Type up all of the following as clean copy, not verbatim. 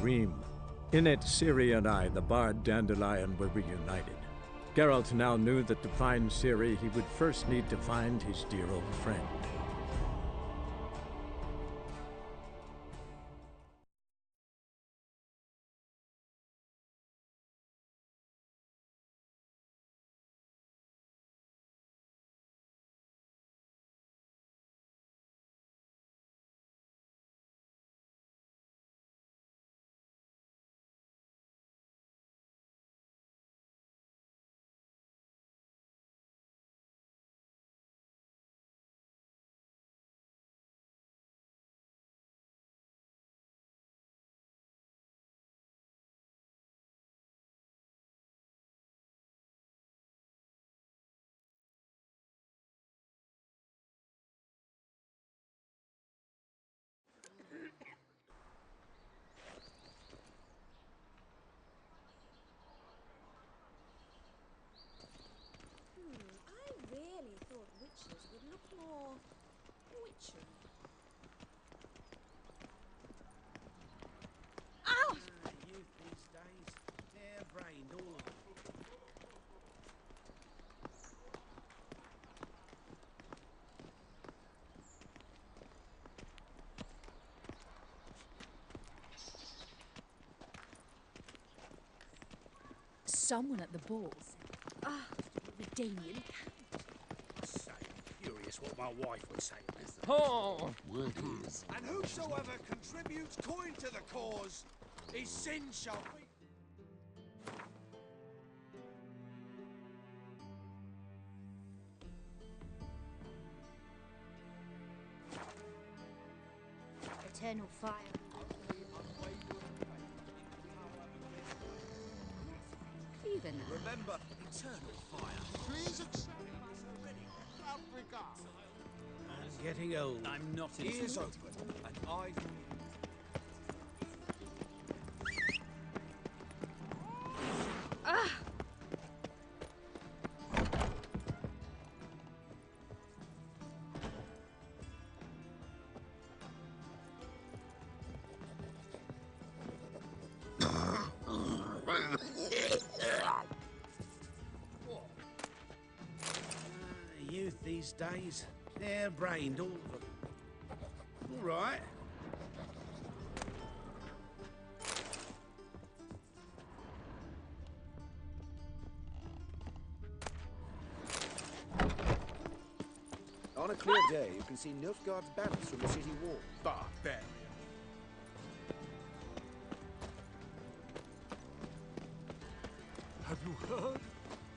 dream. In it, Ciri and I, the bard Dandelion, were reunited. Geralt now knew that to find Ciri, he would first need to find his dear old friend. I really thought witches would look more witchery. Ow! Youth these days, hair-brained, all of them. Someone at the ball said, the Damien Count. So curious what my wife would say to this. Oh! Word is. And whosoever contributes coin to the cause, his sin shall be. Eternal fire. Even now. Remember, eternal fire. Please accept without regard. I'm getting old. I'm not Ears interested. open, and eyes. Youth these days, hair-brained, all of them. All right. On a clear day, you can see Nilfgaard's banners from the city wall. Barbarian. Have you heard?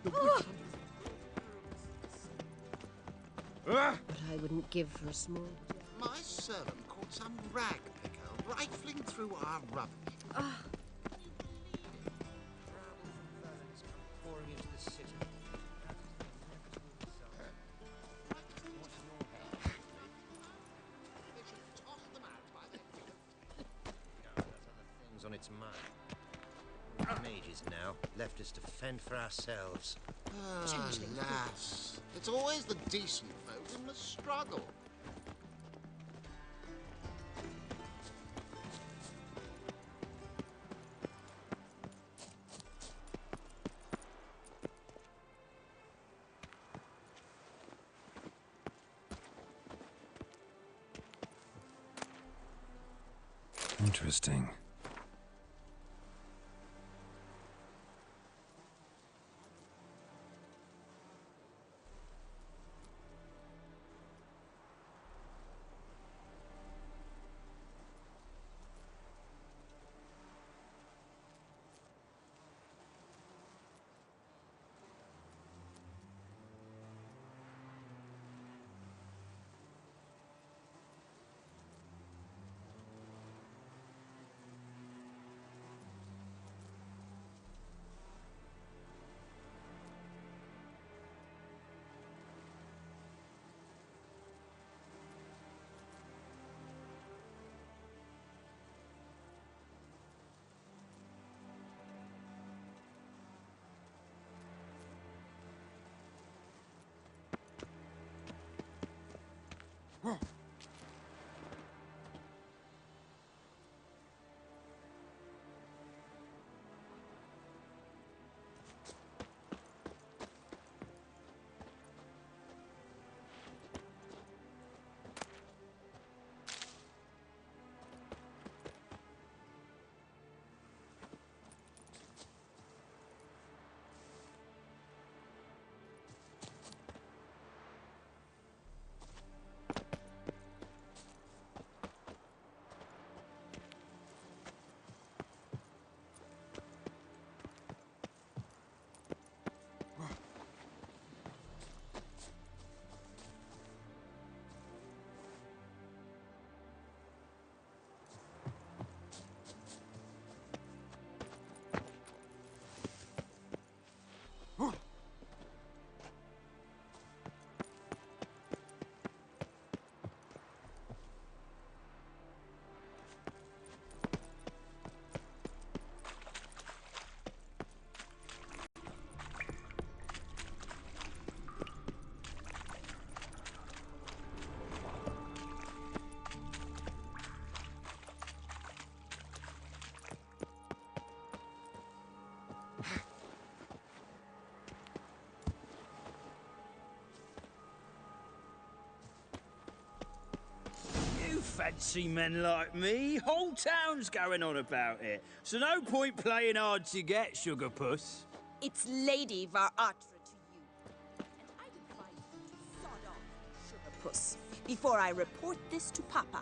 The witch hunters. What I wouldn't give for a small... My servant caught some rag picker rifling through our rubbish. Pouring into the city. They should toss them out by their feet. That's other things on its mind. Mages now, left us to fend for ourselves. Alas, it's always the decent folk who must struggle. Interesting. fancy men like me. Whole town's going on about it. So no point playing hard to get, sugar puss. It's Lady Varatra to you. And I'd advise you to sod off, sugar puss, before I report this to Papa.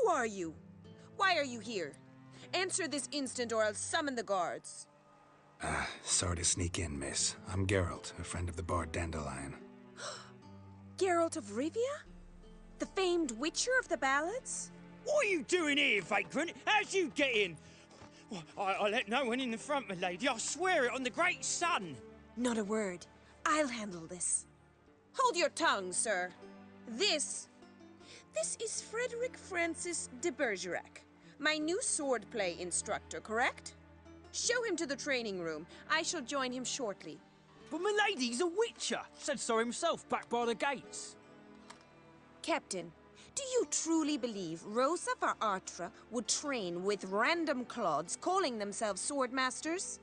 Who are you? Why are you here? Answer this instant or I'll summon the guards. Sorry to sneak in, miss. I'm Geralt, a friend of the bard Dandelion. Geralt of Rivia? The famed witcher of the ballads? What are you doing here, vagrant? How'd you get in? Well, I let no one in the front, my lady. I swear it on the great sun. Not a word. I'll handle this. Hold your tongue, sir. This is Frederick Francis de Bergerac, my new swordplay instructor, correct? Show him to the training room. I shall join him shortly. But my lady's a witcher. Said so himself back by the gates. Captain, do you truly believe Rosa Varatra would train with random clods calling themselves swordmasters?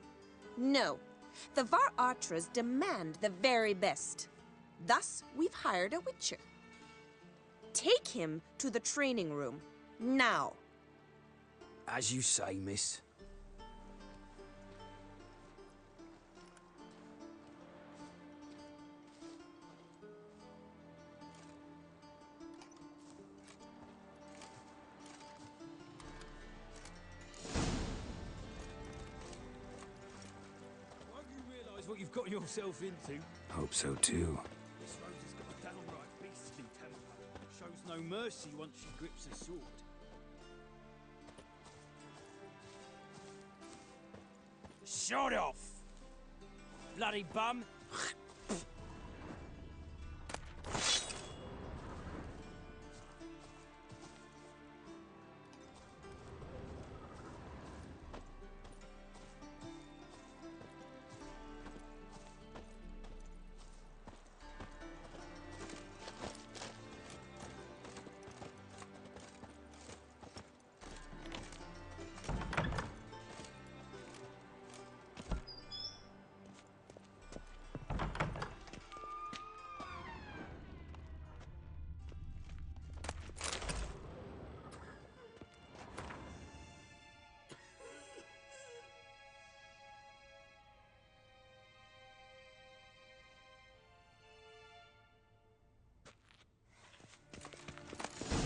No. The Varatras demand the very best. Thus, we've hired a witcher. Take him to the training room, now. As you say, miss. Won't you realise what you've got yourself into? Hope so, too. This Rosa's got a downright beastly temper. Shows no mercy once she grips a sword. Shut off! Bloody bum!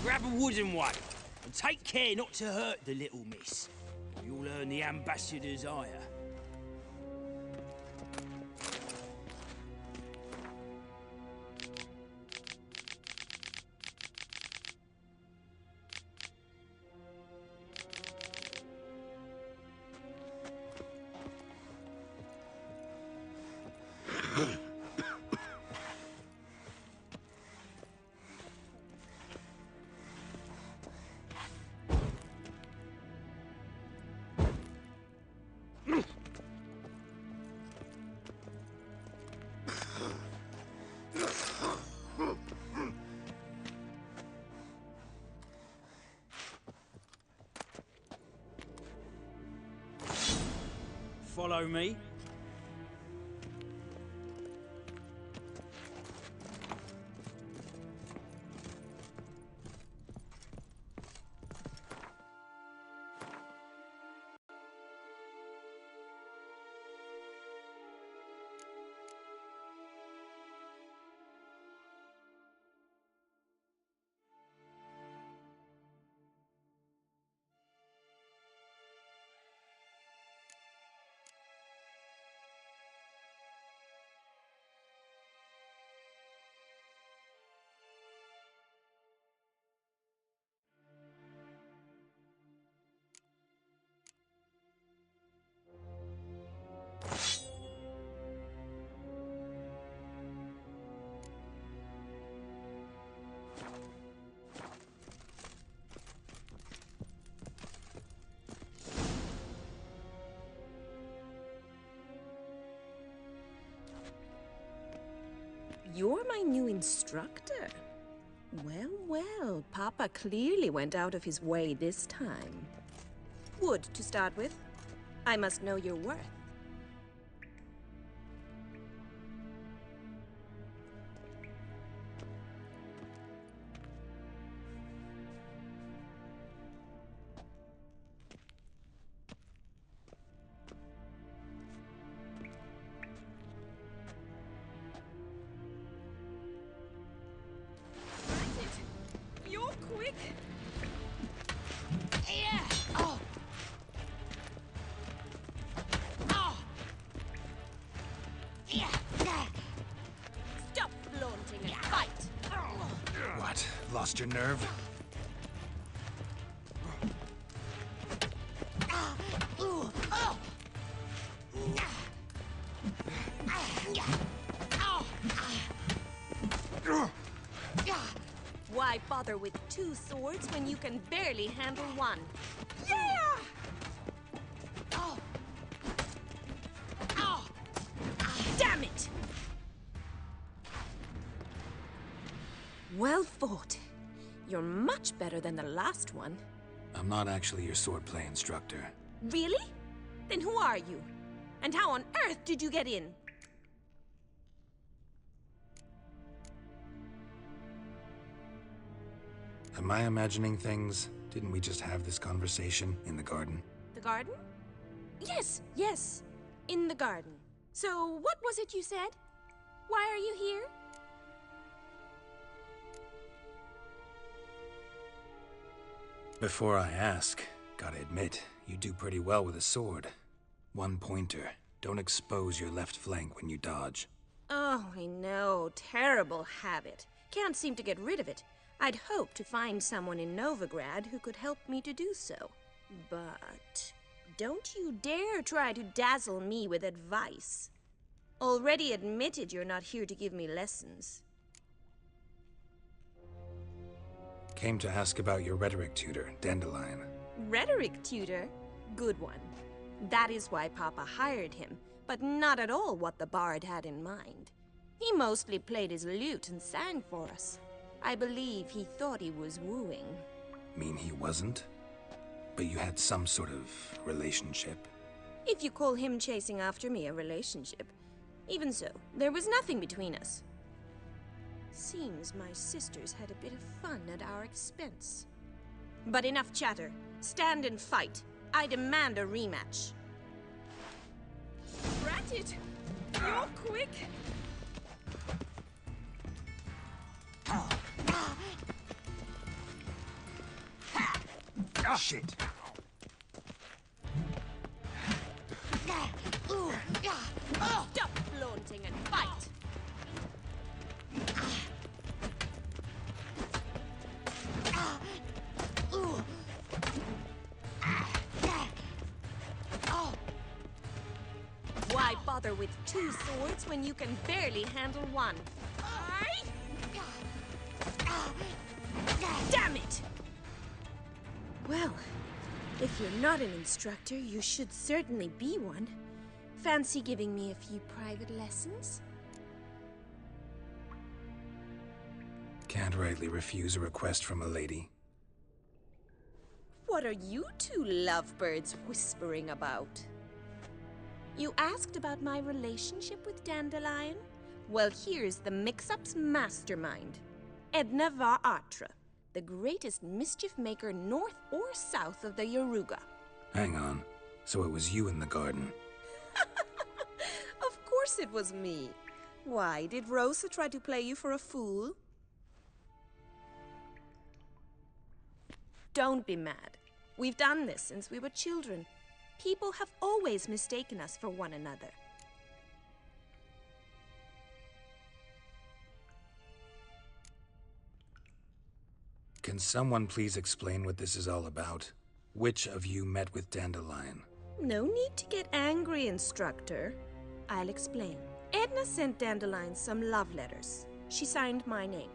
Grab a wooden one, and take care not to hurt the little miss, or you'll earn the ambassador's ire. follow me. You're my new instructor. Well, well, Papa clearly went out of his way this time. Wood, to start with. I must know your worth. You're quick. Yeah. Oh. Oh. Yeah. Stop flaunting and fight. What? Lost your nerve? Why bother with two swords when you can barely handle one? Yeah! Oh. Oh. Damn it! Well fought. You're much better than the last one. I'm not actually your swordplay instructor. Really? Then who are you? And how on earth did you get in? Am I imagining things? Didn't we just have this conversation in the garden? The garden? Yes, yes. In the garden. So, what was it you said? Why are you here? Before I ask, gotta admit, you do pretty well with a sword. One pointer. Don't expose your left flank when you dodge. Oh, I know. Terrible habit. Can't seem to get rid of it. I'd hoped to find someone in Novigrad who could help me to do so. But don't you dare try to dazzle me with advice. Already admitted you're not here to give me lessons. Came to ask about your rhetoric tutor, Dandelion. Rhetoric tutor? Good one. That is why Papa hired him, but not at all what the bard had in mind. He mostly played his lute and sang for us. I believe he thought he was wooing. Mean he wasn't? But you had some sort of relationship? If you call him chasing after me a relationship. Even so, there was nothing between us. Seems my sisters had a bit of fun at our expense. But enough chatter. Stand and fight. I demand a rematch. Rat it! You're quick. Shit! Stop flaunting and fight! Why bother with two swords when you can barely handle one? Damn it! Well, if you're not an instructor, you should certainly be one. Fancy giving me a few private lessons? Can't rightly refuse a request from a lady. What are you two lovebirds whispering about? You asked about my relationship with Dandelion? Well, here's the mix-up's mastermind. Edna var Atra, the greatest mischief maker north or south of the Yaruga. Hang on. So it was you in the garden? Of course it was me. Why, did Rosa try to play you for a fool? Don't be mad. We've done this since we were children. People have always mistaken us for one another. Can someone please explain what this is all about? Which of you met with Dandelion? No need to get angry, Instructor. I'll explain. Edna sent Dandelion some love letters. She signed my name.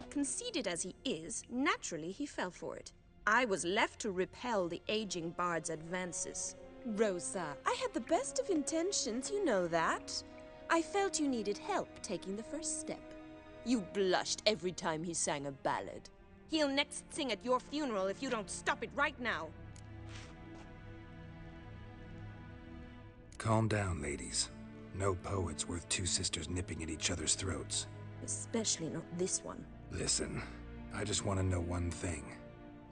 Conceited as he is, naturally he fell for it. I was left to repel the aging bard's advances. Rosa, I had the best of intentions, you know that. I felt you needed help taking the first step. You blushed every time he sang a ballad. He'll next sing at your funeral if you don't stop it right now. Calm down, ladies. No poet's worth two sisters nipping at each other's throats. Especially not this one. Listen, I just want to know one thing.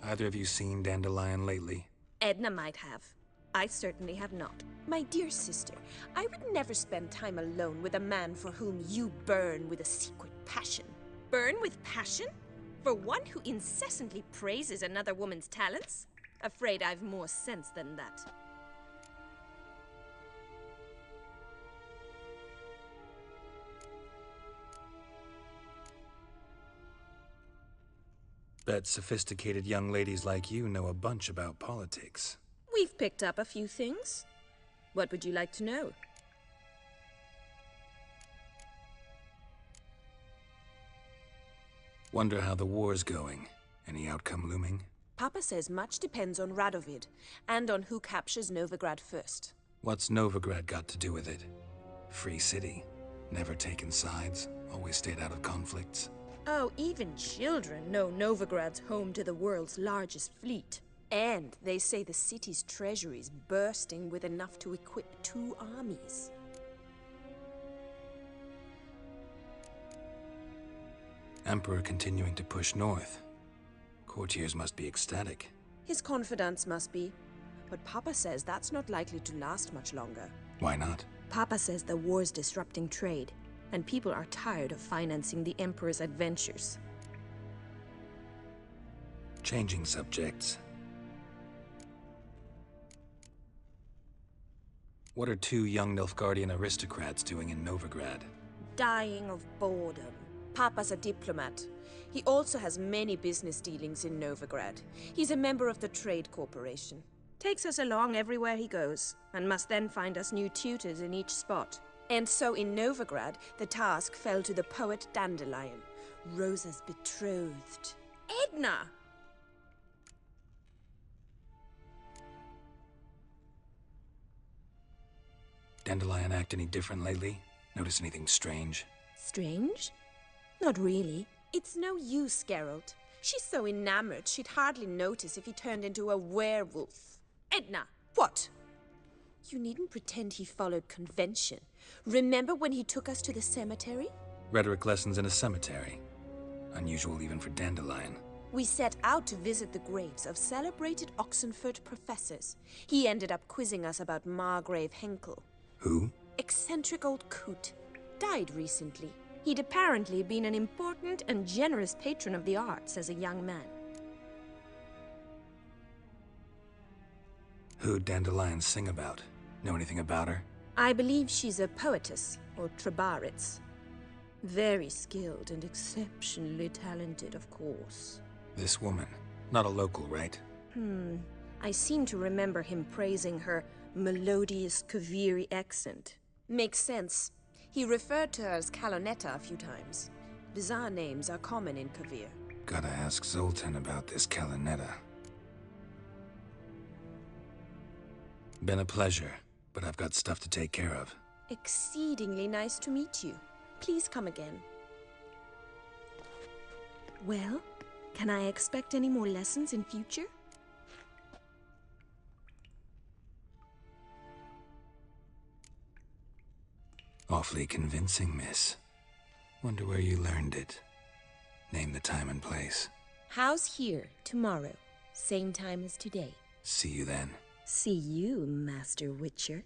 Either of you seen Dandelion lately? Edna might have. I certainly have not. My dear sister, I would never spend time alone with a man for whom you burn with a secret passion. Burn with passion? For one who incessantly praises another woman's talents? Afraid I've more sense than that. Bet sophisticated young ladies like you know a bunch about politics. We've picked up a few things. What would you like to know? Wonder how the war's going. Any outcome looming? Papa says much depends on Radovid, and on who captures Novigrad first. What's Novigrad got to do with it? Free city. Never taken sides. Always stayed out of conflicts. Oh, even children know Novigrad's home to the world's largest fleet. And they say the city's treasury's bursting with enough to equip 2 armies. Emperor continuing to push north. Courtiers must be ecstatic. His confidants must be. But Papa says that's not likely to last much longer. Why not? Papa says the war's disrupting trade, and people are tired of financing the Emperor's adventures. Changing subjects. What are 2 young Nilfgaardian aristocrats doing in Novigrad? Dying of boredom. Papa's a diplomat. He also has many business dealings in Novigrad. He's a member of the Trade Corporation. Takes us along everywhere he goes, and must then find us new tutors in each spot. And so in Novigrad, the task fell to the poet Dandelion, Rosa's betrothed. Edna! Dandelion act any different lately? Notice anything strange? Strange? Not really. It's no use, Geralt. She's so enamored she'd hardly notice if he turned into a werewolf. Edna! What? You needn't pretend he followed convention. Remember when he took us to the cemetery? Rhetoric lessons in a cemetery. Unusual even for Dandelion. We set out to visit the graves of celebrated Oxenford professors. He ended up quizzing us about Margrave Henkel. Who? Eccentric old coot. Died recently. He'd apparently been an important and generous patron of the arts as a young man. Who'd Dandelion sing about? Know anything about her? I believe she's a poetess, or trabaritz. Very skilled and exceptionally talented, of course. This woman. Not a local, right? I seem to remember him praising her melodious Kaviri accent. Makes sense. He referred to her as Calonetta a few times. Bizarre names are common in Kavir. Gotta ask Zoltan about this Calonetta. Been a pleasure, but I've got stuff to take care of. Exceedingly nice to meet you. Please come again. Well, can I expect any more lessons in future? Awfully convincing, miss. Wonder where you learned it. Name the time and place. House here, tomorrow. Same time as today. See you then. See you, Master Witcher.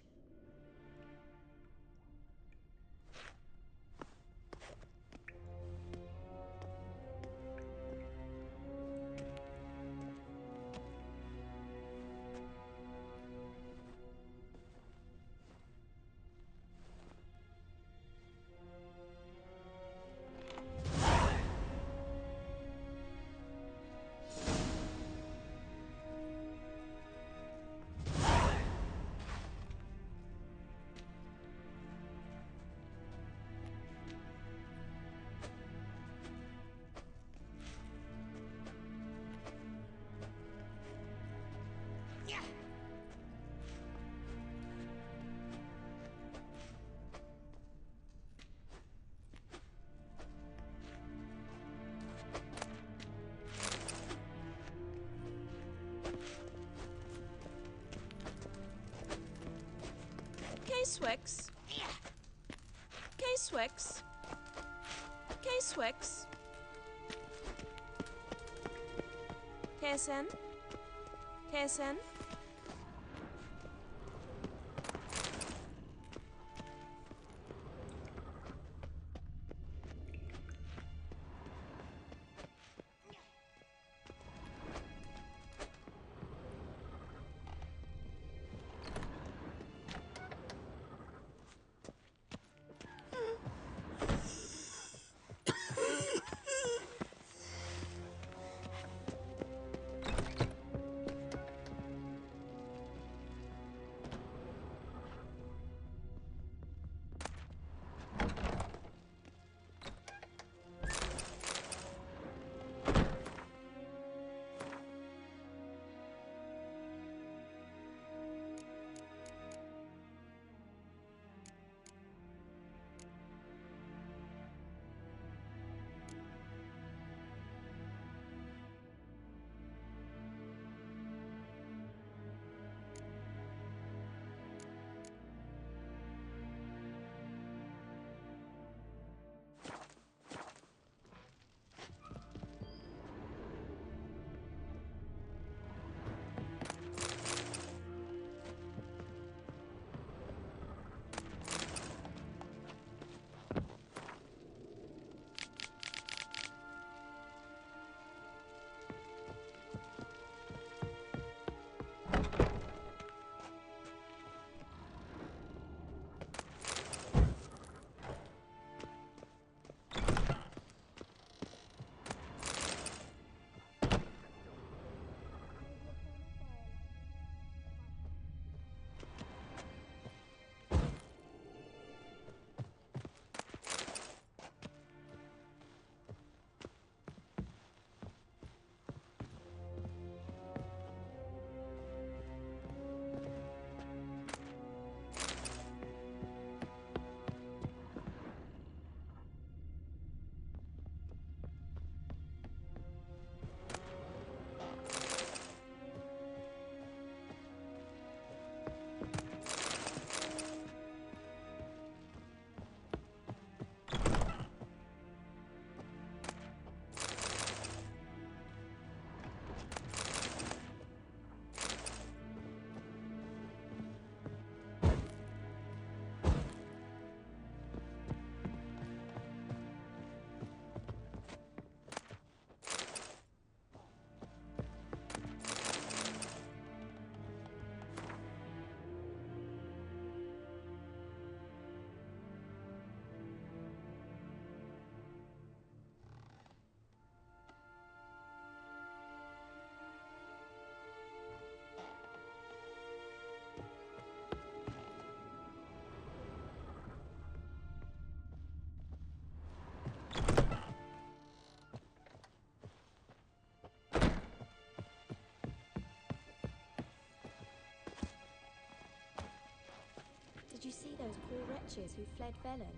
K-Swix. K-Swix. K-Swix. KSN. KSN. Did you see those poor wretches who fled Velen?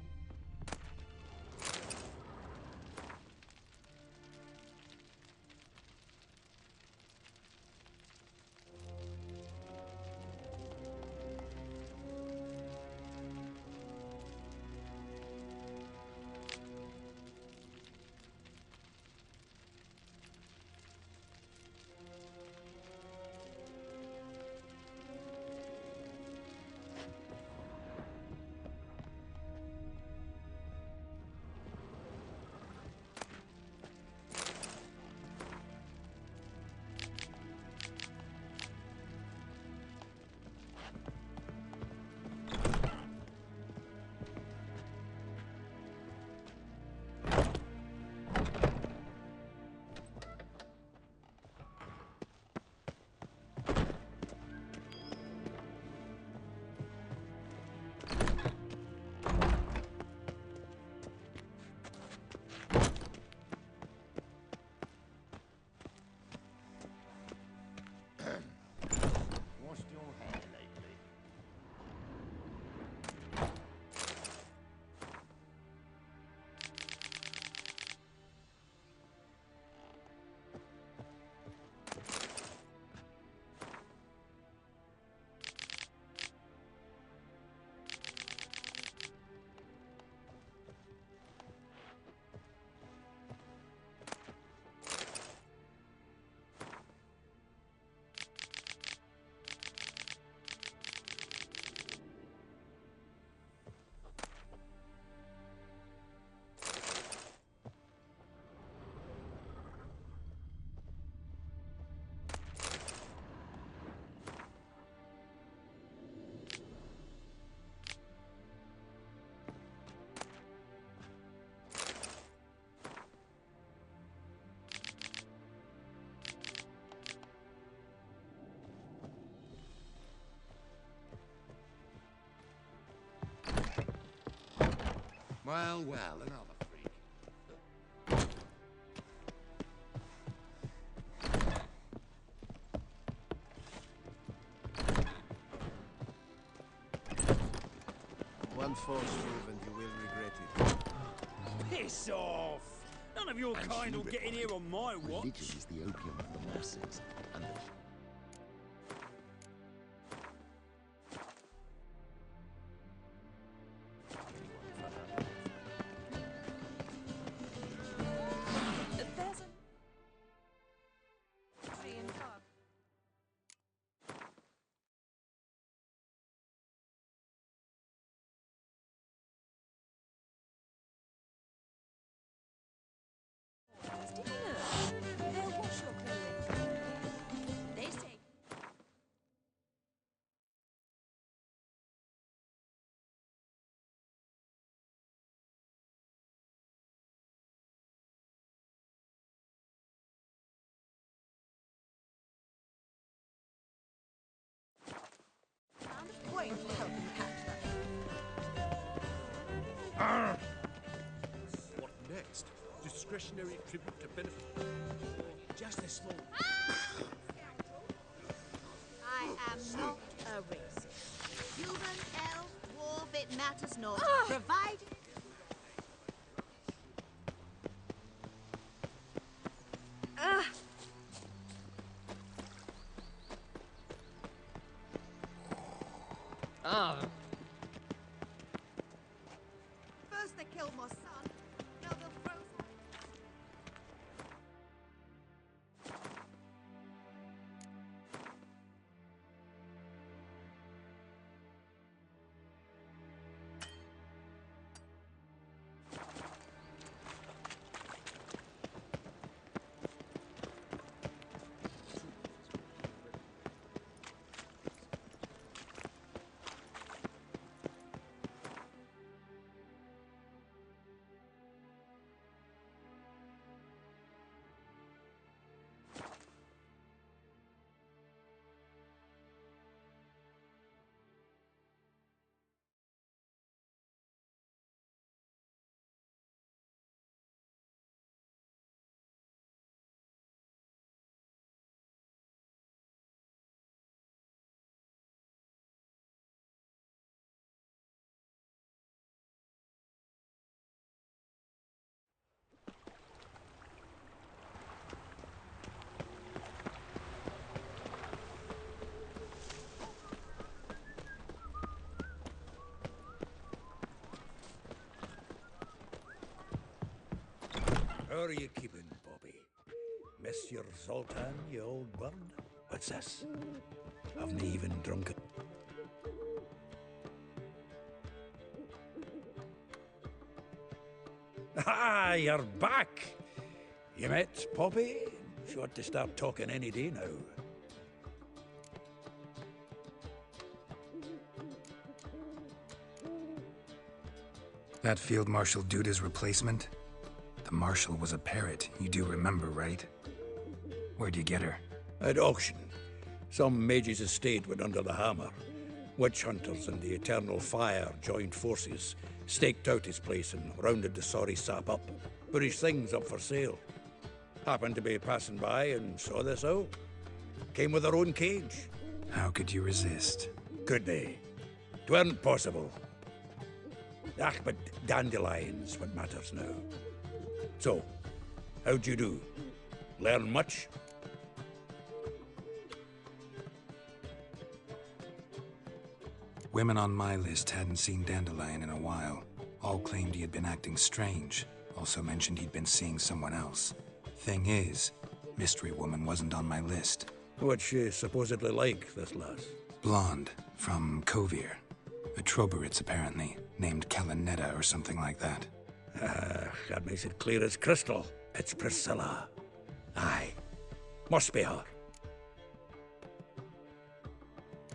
Well, well, another freak. One false move and you will regret it. Piss off! None of your kind will get in here on my watch. Religion is the opium of the masses, and the There's a tree in park. They'll wash your clothing. They say. Found a point to help you catch them. What next? Discretionary tribute to benefit. Just a small. I am not a racist. Human, elf, dwarf, it matters not. Provided. First they killed my son, now they'll throw. How are you keeping, Bobby? Miss your Zoltan, you old bird? What's this? Haven't even drunk it. Ah, you're back! You met Poppy? She ought to start talking any day now. That Field Marshal Duda's replacement? The Marshal was a parrot, you do remember, right? Where'd you get her? At auction. Some mage's estate went under the hammer. Witch hunters and the Eternal Fire joined forces, staked out his place and rounded the sorry sap up. Put his things up for sale. Happened to be passing by and saw this out. Came with her own cage. How could you resist? Could they? 'Tweren't possible. Ah, but dandelion's what matters now. So, how'd you do? Learn much? Women on my list hadn't seen Dandelion in a while. All claimed he had been acting strange. Also mentioned he'd been seeing someone else. Thing is, Mystery Woman wasn't on my list. What's she supposedly like, this lass? Blonde, from Kovir. A Troberitz, apparently, named Kalinetta or something like that. That makes it clear as crystal. It's Priscilla. Aye. Must be her.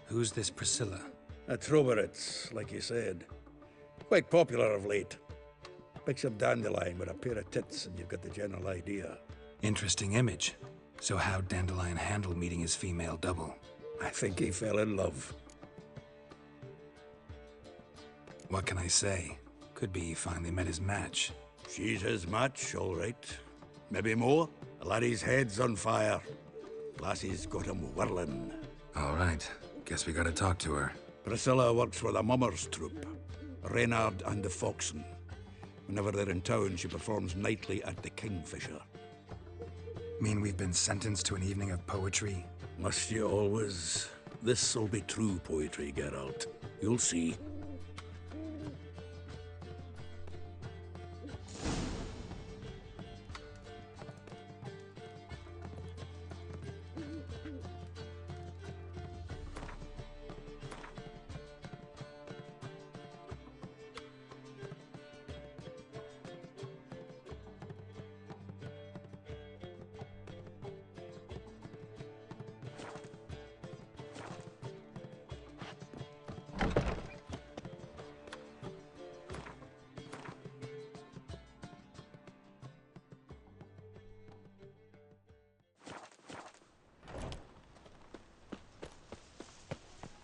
Who's this Priscilla? A Troberitz, like you said. Quite popular of late. Picture Dandelion with a pair of tits and you've got the general idea. Interesting image. So how'd Dandelion handle meeting his female double? I think he fell in love. What can I say? Could be he finally met his match. She's his match, all right. Maybe more. The laddie's head's on fire. Lassie's got him whirling. All right. Guess we gotta talk to her. Priscilla works with a mummers troupe. Reynard and the Foxen. Whenever they're in town, she performs nightly at the Kingfisher. Mean we've been sentenced to an evening of poetry? Must you always? This'll be true poetry, Geralt. You'll see.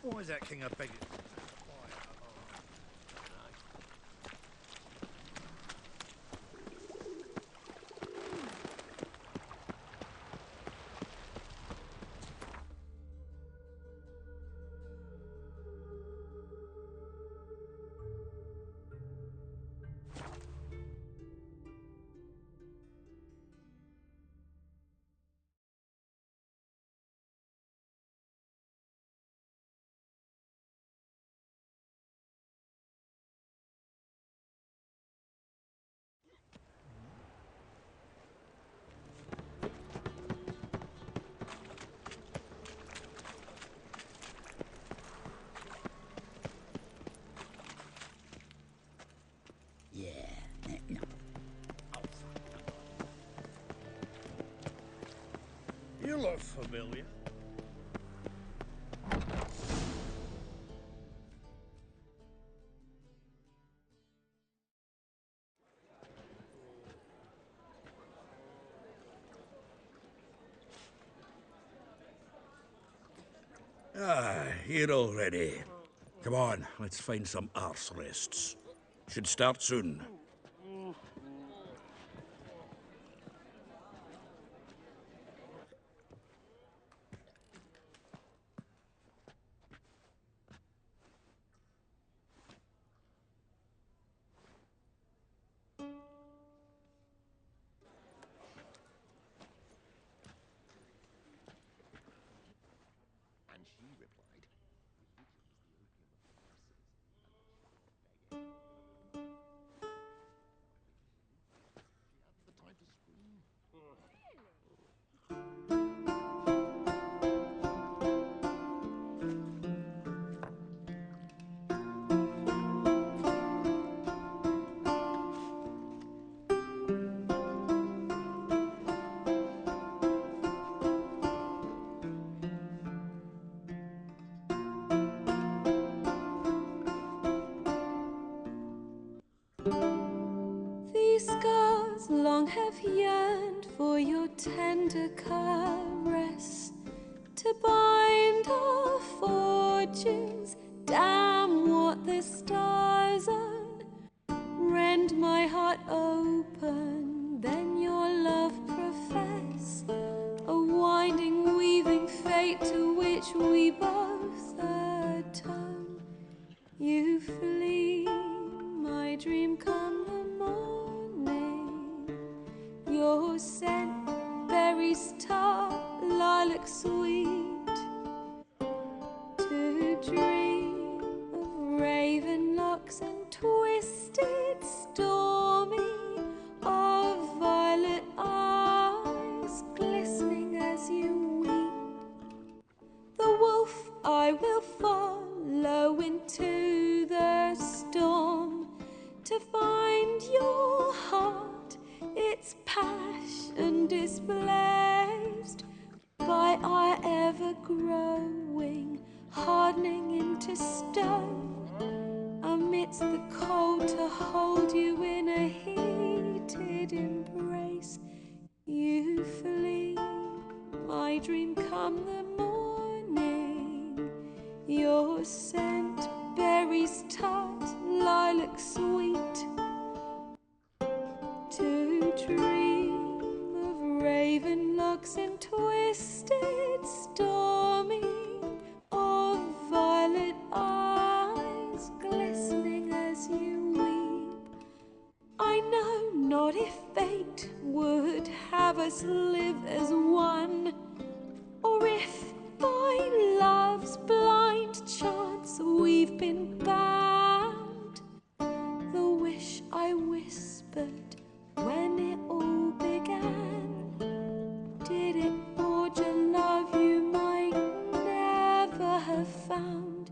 Why is that king a big... You look familiar. Here already. Come on, let's find some arse rests. Should start soon. These scars long have yearned for your tender caress, to bind our fortunes. Damn what the stars own. Rend my heart open, then your love profess, a winding, weaving fate to which we both atone. You flee, my dream come the morning. Your scent, berries tart, lilac sweet, to dream of raven locks and twisted stormy, of violet eyes glistening as you weep. The wolf I will follow into the storm, to find your heart, its passion displaced by our ever-growing, hardening into stone, amidst the cold to hold you in a heated embrace. You flee, my dream come the morning. Your scent, berries tart, lilac sweet. To dream of raven locks and twisted stormy, of violet eyes glistening as you weep. I know not if fate would have us live as one, or if by love's blind chance we've been bound. The wish I whispered when it all began, did it forge a love you might never have found?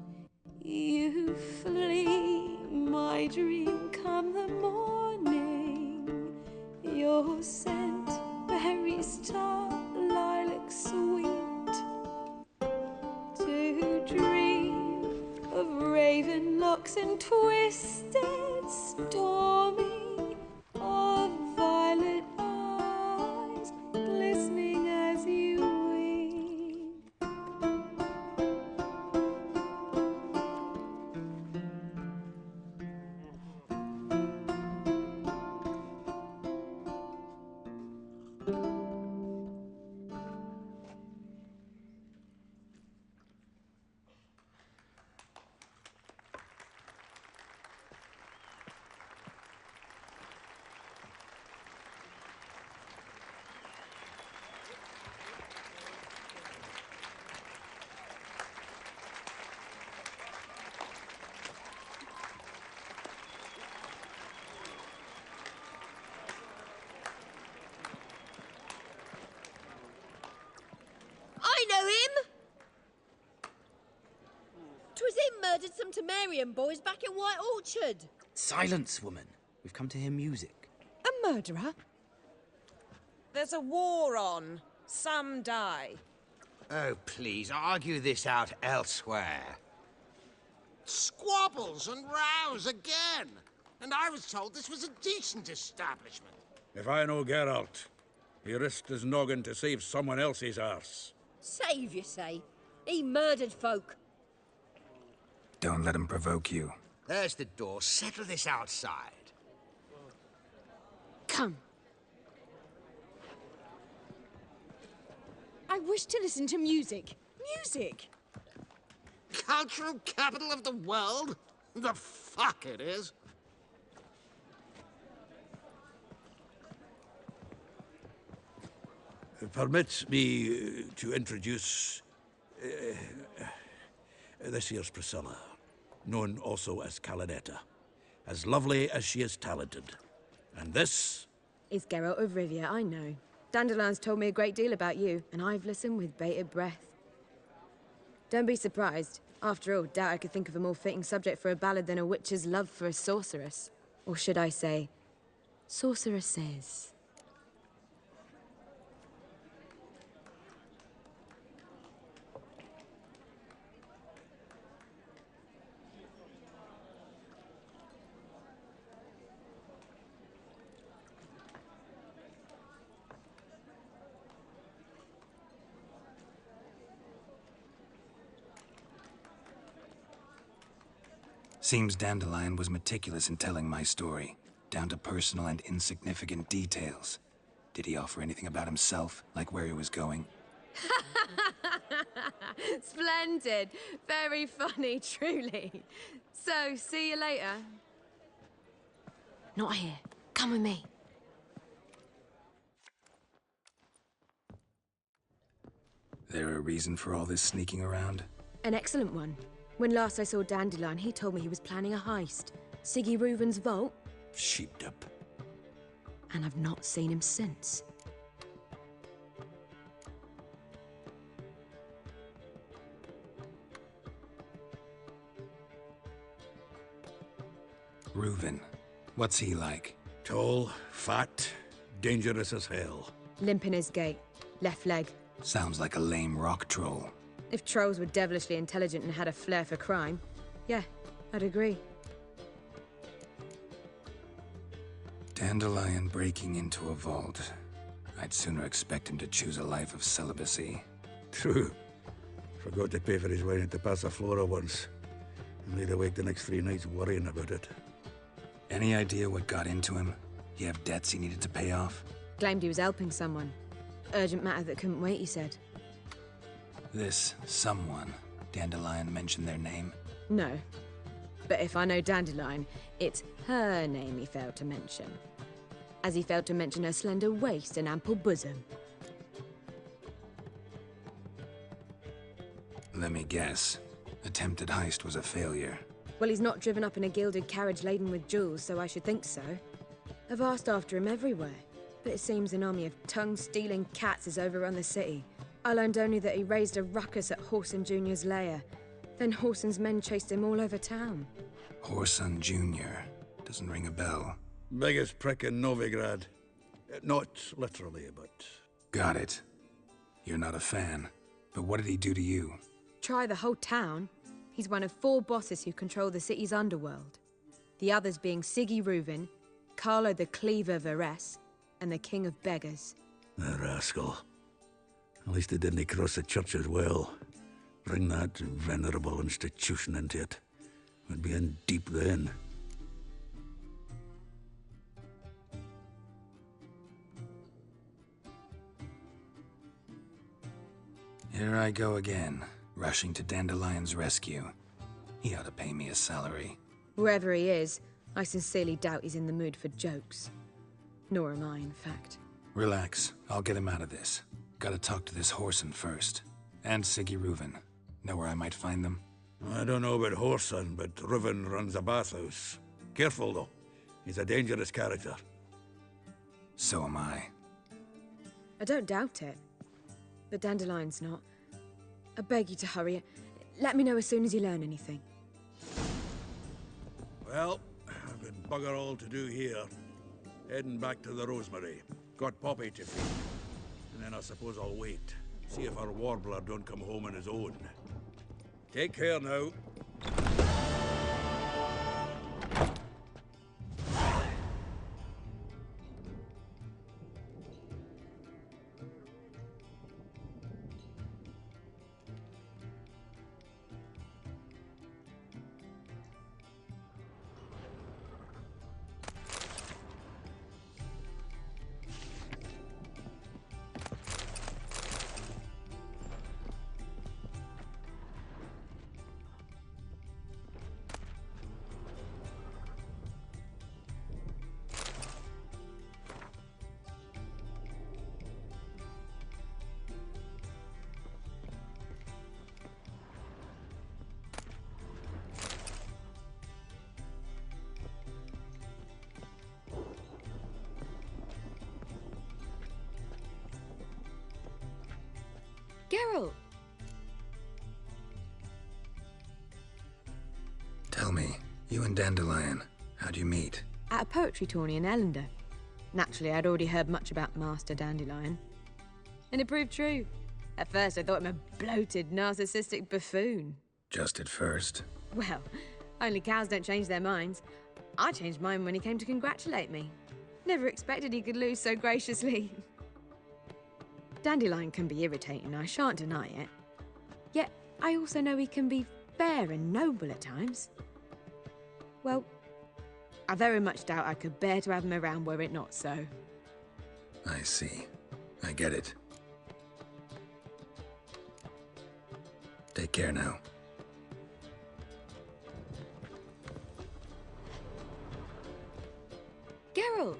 You flee, my dream, come the morning. Your scent, berry star, lilac sweet. To dream of raven locks and twisted stormy, of violet eyes glistening as you weep. I know him! 'Twas him murdered some Temerian boys back in White Orchard. Silence, woman. We've come to hear music. A murderer? There's a war on. Some die. Oh, please, argue this out elsewhere. Squabbles and rows again. And I was told this was a decent establishment. If I know Geralt, he risked his noggin to save someone else's arse. Save, you say? He murdered folk. Don't let him provoke you. There's the door. Settle this outside. Come. I wish to listen to music. Music! Cultural capital of the world? The fuck it is. Permit me to introduce... this here's Priscilla, known also as Calinetta. As lovely as she is talented. And this... It's Geralt of Rivia, I know. Dandelion's told me a great deal about you, and I've listened with bated breath. Don't be surprised. After all, doubt I could think of a more fitting subject for a ballad than a witch's love for a sorceress. Or should I say, sorceresses. Seems Dandelion was meticulous in telling my story, down to personal and insignificant details. Did he offer anything about himself, like where he was going? Splendid. Very funny, truly. So, see you later. Not here. Come with me. There a reason for all this sneaking around? An excellent one. When last I saw Dandelion, he told me he was planning a heist. Siggy Reuven's vault. Sheeped up. And I've not seen him since. Reuven. What's he like? Tall, fat, dangerous as hell. Limp in his gait. Left leg. Sounds like a lame rock troll. If trolls were devilishly intelligent and had a flair for crime, yeah, I'd agree. Dandelion breaking into a vault. I'd sooner expect him to choose a life of celibacy. True. Forgot to pay for his wine at the Passaflora once. And laid awake the next 3 nights worrying about it. Any idea what got into him? You have debts he needed to pay off? Claimed he was helping someone. Urgent matter that couldn't wait, he said. This someone, Dandelion mentioned their name? No. But if I know Dandelion, it's her name he failed to mention. As he failed to mention her slender waist and ample bosom. Let me guess. Attempted heist was a failure. Well, he's not driven up in a gilded carriage laden with jewels, so I should think so. I've asked after him everywhere, but it seems an army of tongue-stealing cats has overrun the city. I learned only that he raised a ruckus at Whoreson Jr.'s lair. Then Whoreson's men chased him all over town. Whoreson Jr. Doesn't ring a bell. Biggest prick in Novigrad. Not literally, but... Got it. You're not a fan. But what did he do to you? Try the whole town. He's one of 4 bosses who control the city's underworld. The others being Siggy Reuven, Carlo the Cleaver Varese, and the King of Beggars. The rascal. At least he didn't cross the church as well. Bring that venerable institution into it. We'd be in deep then. Here I go again, rushing to Dandelion's rescue. He ought to pay me a salary. Wherever he is, I sincerely doubt he's in the mood for jokes. Nor am I, in fact. Relax, I'll get him out of this. Gotta talk to this Whoreson first. And Siggy Reuven. Know where I might find them? I don't know about Whoreson, but Reuven runs a bathhouse. Careful, though. He's a dangerous character. So am I. I don't doubt it. But Dandelion's not. I beg you to hurry. Let me know as soon as you learn anything. Well, I've got bugger all to do here. Heading back to the Rosemary. Got Poppy to feed. And then I suppose I'll wait. See if our warbler don't come home on his own. Take care now. Geralt! Tell me, you and Dandelion, how'd you meet? At a poetry tourney in Ellender. Naturally, I'd already heard much about Master Dandelion. And it proved true. At first, I thought him a bloated, narcissistic buffoon. Just at first. Well, only cows don't change their minds. I changed mine when he came to congratulate me. Never expected he could lose so graciously. Dandelion can be irritating, I shan't deny it. Yet, I also know he can be fair and noble at times. Well, I very much doubt I could bear to have him around were it not so. I see. I get it. Take care now. Geralt!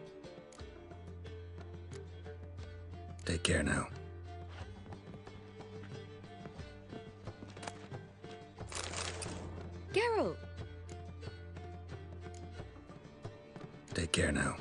Take care now. Geralt! Take care now.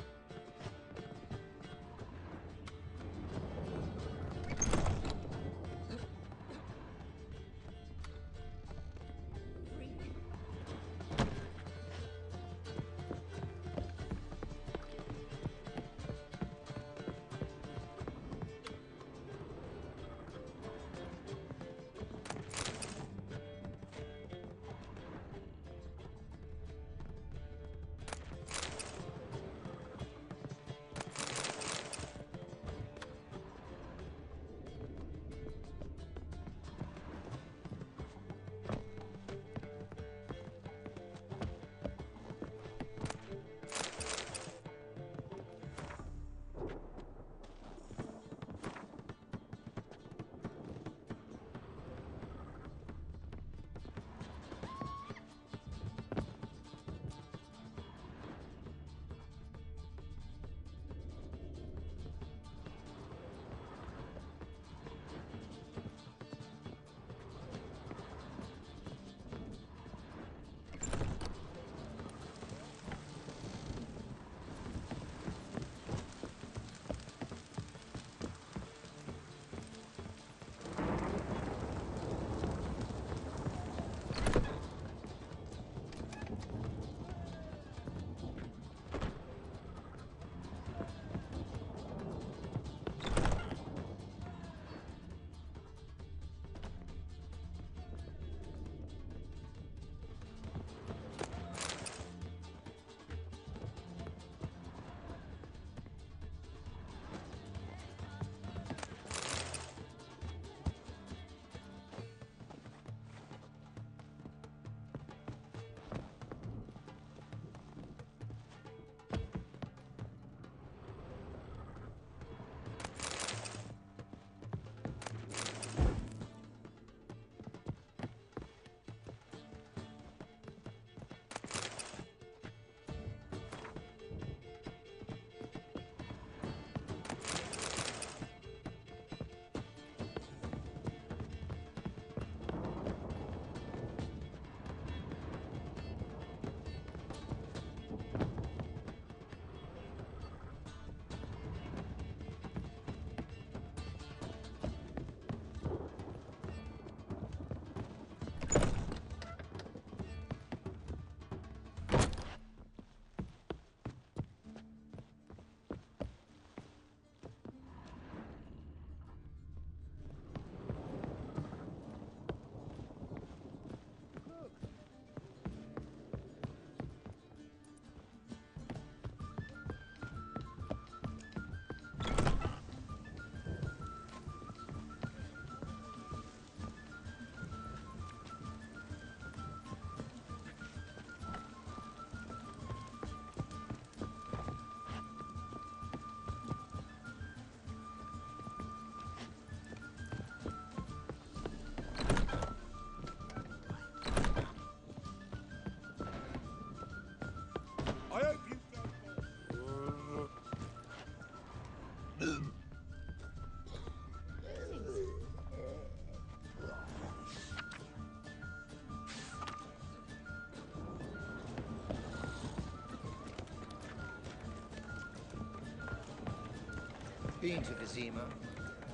been to Vizima.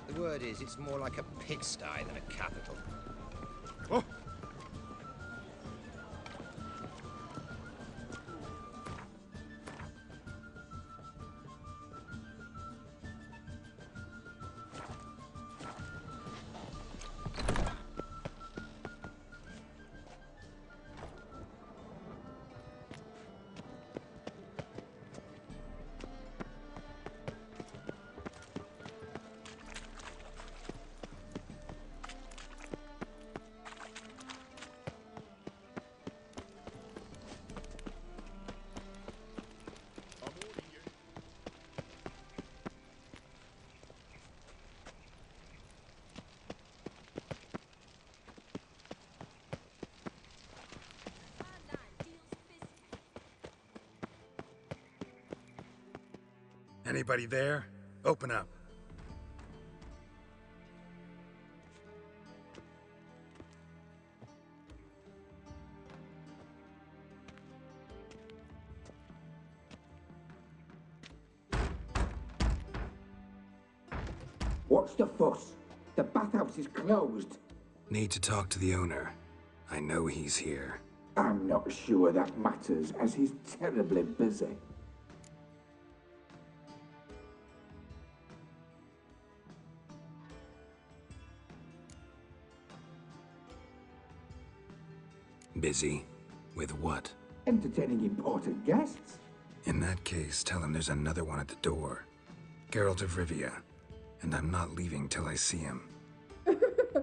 The word is it's more like a pigsty than a capital. Oh! Anybody there? Open up. What's the fuss? The bathhouse is closed. Need to talk to the owner. I know he's here. I'm not sure that matters, as he's terribly busy. Busy? With what? Entertaining important guests. In that case, tell him there's another one at the door. Geralt of Rivia. And I'm not leaving till I see him.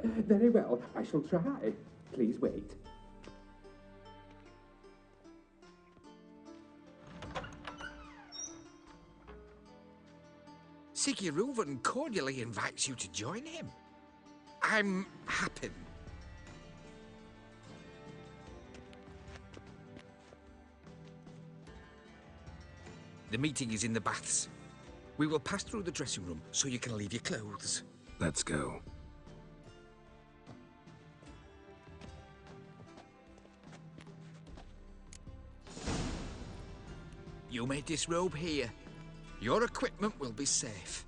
Very well, I shall try. Please wait. Siguruvin cordially invites you to join him. I'm happy. The meeting is in the baths. We will pass through the dressing room so you can leave your clothes. Let's go. You may disrobe here. Your equipment will be safe.